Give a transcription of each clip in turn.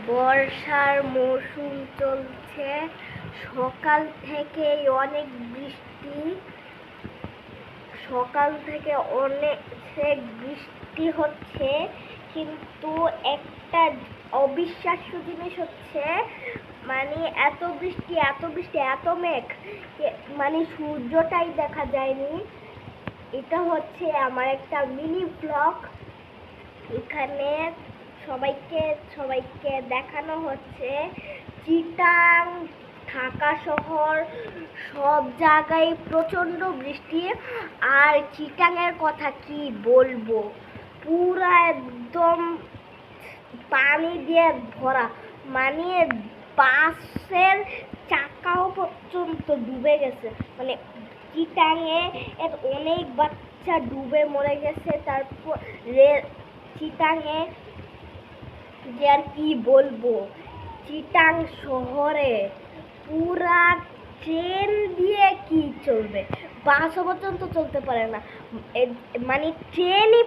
বর্ষার মৌসুম চলছে, সকাল থেকেই অনেক বৃষ্টি। হচ্ছে, কিন্তু একটা অবিশ্বাস্য জিনিস হচ্ছে, মানে এত বৃষ্টি এত মেঘ, মানে সূর্যটাই দেখা যায়নি। এটা হচ্ছে আমার একটা মিনি ব্লগ। এখানে সবাইকে দেখানো হচ্ছে চিটাং, ঢাকা শহর, সব জায়গায় প্রচন্ড বৃষ্টি। আর চিটাংয়ের কথা কি বলবো, পুরা একদম পানি দিয়ে ভরা, মানে বাসের চাকাও পর্যন্ত ডুবে গেছে। মানে চিটাংয়ে অনেক বাচ্চা ডুবে মরে গেছে। তারপর চিটাংয়ে যে আর কি বলবো, চিটাং শহরে পুরা ট্রেন দিয়ে কি চলবে, বাসও পর্যন্ত চলতে পারে না। মানে ট্রেনই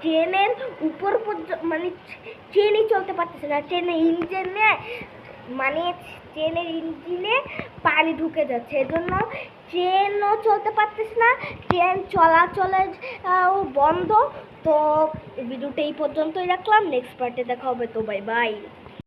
ট্রেনের উপর পর্যন্ত, মানে ট্রেনই চলতে পারতেছে না। ট্রেনের ইঞ্জিনে পানি ঢুকে যাচ্ছে, এজন্য ট্রেনও চলতে পারতেছে না, ট্রেন চলাচলের বন্ধ। তো ভিডিওটা এই পর্যন্তই রাখলাম, নেক্সট পার্টে দেখা হবে। তো বাই বাই।